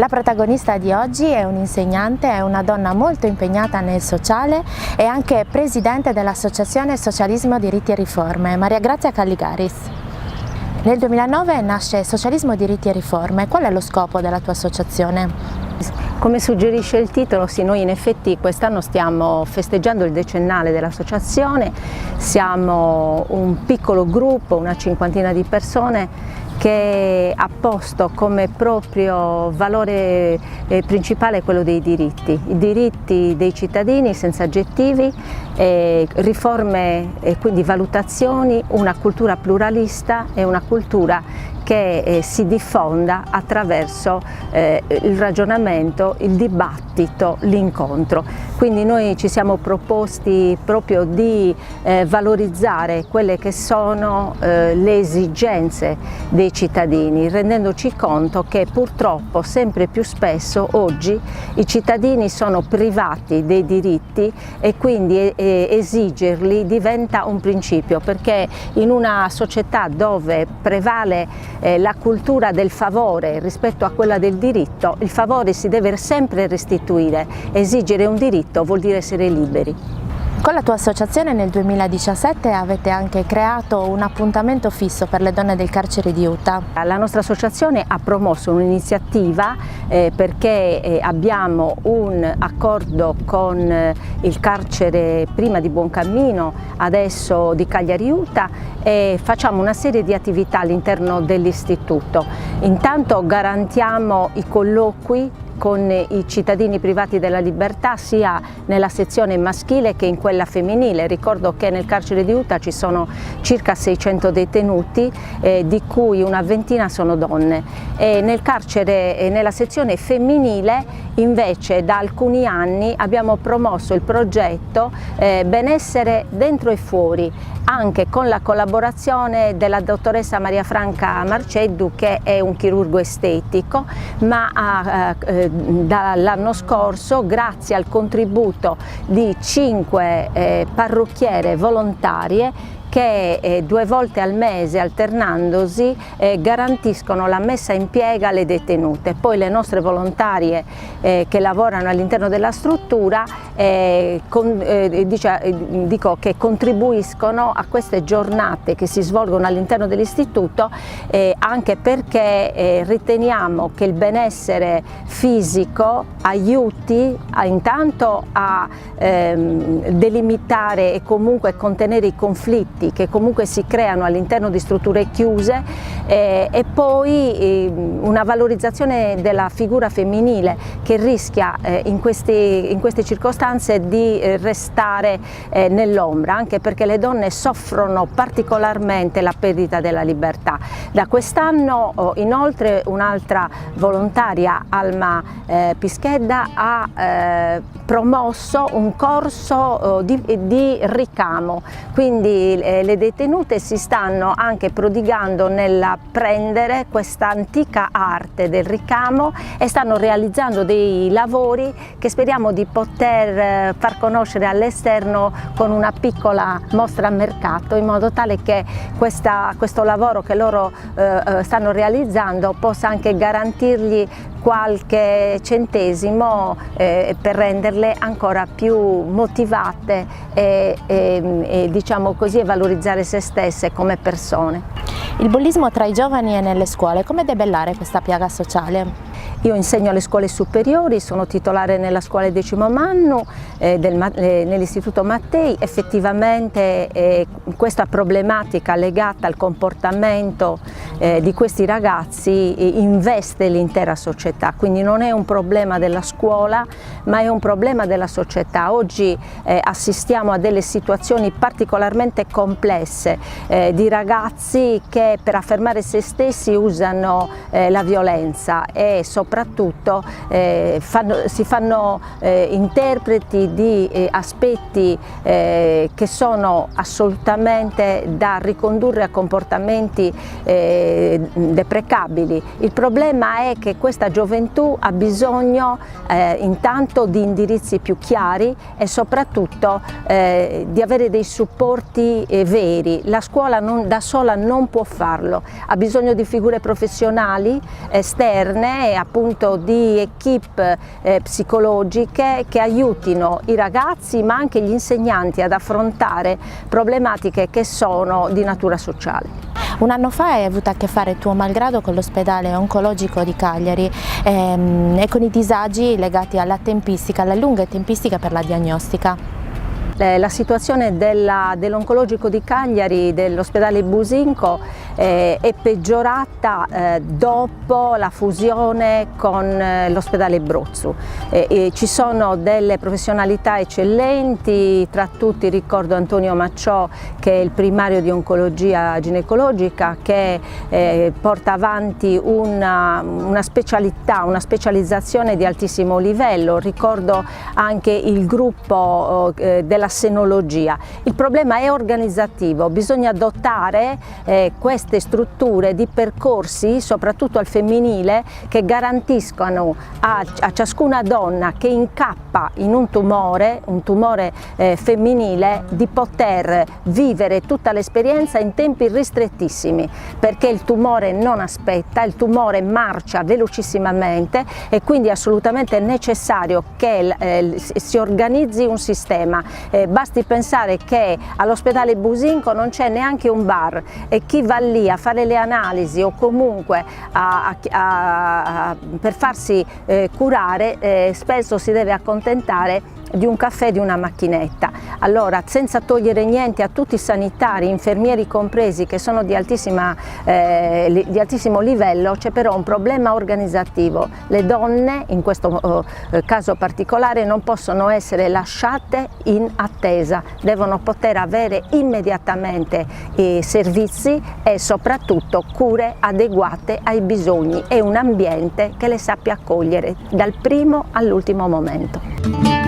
La protagonista di oggi è un'insegnante, è una donna molto impegnata nel sociale e anche presidente dell'associazione Socialismo, Diritti e Riforme, Maria Grazia Calligaris. Nel 2009 nasce Socialismo, Diritti e Riforme. Qual è lo scopo della tua associazione? Come suggerisce il titolo, sì, noi in effetti quest'anno stiamo festeggiando il decennale dell'associazione, siamo un piccolo gruppo, una cinquantina di persone che ha posto come proprio valore principale quello dei diritti, i diritti dei cittadini senza aggettivi, riforme e quindi valutazioni, una cultura pluralista e una cultura che si diffonda attraverso il ragionamento, il dibattito, l'incontro. Quindi noi ci siamo proposti proprio di valorizzare quelle che sono le esigenze dei cittadini, rendendoci conto che purtroppo sempre più spesso oggi i cittadini sono privati dei diritti e quindi esigerli diventa un principio, perché in una società dove prevale la cultura del favore rispetto a quella del diritto, il favore si deve sempre restituire. Esigere un diritto vuol dire essere liberi. Con la tua associazione nel 2017 avete anche creato un appuntamento fisso per le donne del carcere di Utah. La nostra associazione ha promosso un'iniziativa perché abbiamo un accordo con il carcere prima di Buoncammino, adesso di Cagliari Utah, e facciamo una serie di attività all'interno dell'istituto. Intanto garantiamo i colloqui con i cittadini privati della libertà sia nella sezione maschile che in quella femminile. Ricordo che nel carcere di Utah ci sono circa 600 detenuti, di cui una ventina sono donne, e nel carcere, nella sezione femminile invece da alcuni anni abbiamo promosso il progetto Benessere dentro e fuori, anche con la collaborazione della dottoressa Maria Franca Marceddu, che è un chirurgo estetico, ma dall'anno scorso, grazie al contributo di 5 parrucchiere volontarie che 2 volte al mese, alternandosi, garantiscono la messa in piega alle detenute. Poi le nostre volontarie che lavorano all'interno della struttura dico che contribuiscono a queste giornate che si svolgono all'interno dell'istituto, anche perché riteniamo che il benessere fisico aiuti intanto a delimitare e comunque contenere i conflitti che comunque si creano all'interno di strutture chiuse, e poi una valorizzazione della figura femminile che rischia in queste circostanze di restare nell'ombra, anche perché le donne soffrono particolarmente la perdita della libertà. Da quest'anno inoltre un'altra volontaria, Alma Pischedda, ha promosso un corso di ricamo, quindi le detenute si stanno anche prodigando nell'apprendere questa antica arte del ricamo e stanno realizzando dei lavori che speriamo di poter far conoscere all'esterno con una piccola mostra a mercato, in modo tale che questo lavoro che loro stanno realizzando possa anche garantirgli qualche centesimo per renderle ancora più motivate e diciamo così, e valorizzare se stesse come persone. Il bullismo tra i giovani e nelle scuole, come debellare questa piaga sociale? Io insegno alle scuole superiori, sono titolare nella scuola Decimo Mannu nell'Istituto Mattei. Effettivamente questa problematica legata al comportamento di questi ragazzi investe l'intera società, quindi non è un problema della scuola ma è un problema della società. Oggi assistiamo a delle situazioni particolarmente complesse di ragazzi che per affermare se stessi usano la violenza e soprattutto si fanno interpreti di aspetti che sono assolutamente da ricondurre a comportamenti deprecabili. Il problema è che questa gioventù ha bisogno intanto di indirizzi più chiari e soprattutto di avere dei supporti veri. La scuola da sola non può farlo, ha bisogno di figure professionali esterne e appunto di equip psicologiche che aiutino i ragazzi ma anche gli insegnanti ad affrontare problematiche che sono di natura sociale. Un anno fa hai avuto a che fare tuo malgrado con l'ospedale oncologico di Cagliari e con i disagi legati alla tempistica, alla lunga tempistica per la diagnostica. La situazione dell'oncologico di Cagliari, dell'ospedale Businco, è peggiorata dopo la fusione con l'ospedale Brozzu. Ci sono delle professionalità eccellenti, tra tutti ricordo Antonio Macciò, che è il primario di oncologia ginecologica, che porta avanti una specialità, una specializzazione di altissimo livello. Ricordo anche il gruppo della senologia. Il problema è organizzativo, bisogna dotare queste strutture di percorsi, soprattutto al femminile, che garantiscano a ciascuna donna che incappa in un tumore femminile, di poter vivere tutta l'esperienza in tempi ristrettissimi, perché il tumore non aspetta, il marcia velocissimamente e quindi è assolutamente necessario che si organizzi un sistema. Basti pensare che all'ospedale Businco non c'è neanche un bar e chi va lì a fare le analisi o comunque per farsi curare spesso si deve accontentare di un caffè, di una macchinetta. Allora, senza togliere niente a tutti i sanitari, infermieri compresi, che sono di altissimo livello, c'è però un problema organizzativo. Le donne, in questo caso particolare, non possono essere lasciate in attesa, devono poter avere immediatamente servizi e soprattutto cure adeguate ai bisogni e un ambiente che le sappia accogliere dal primo all'ultimo momento.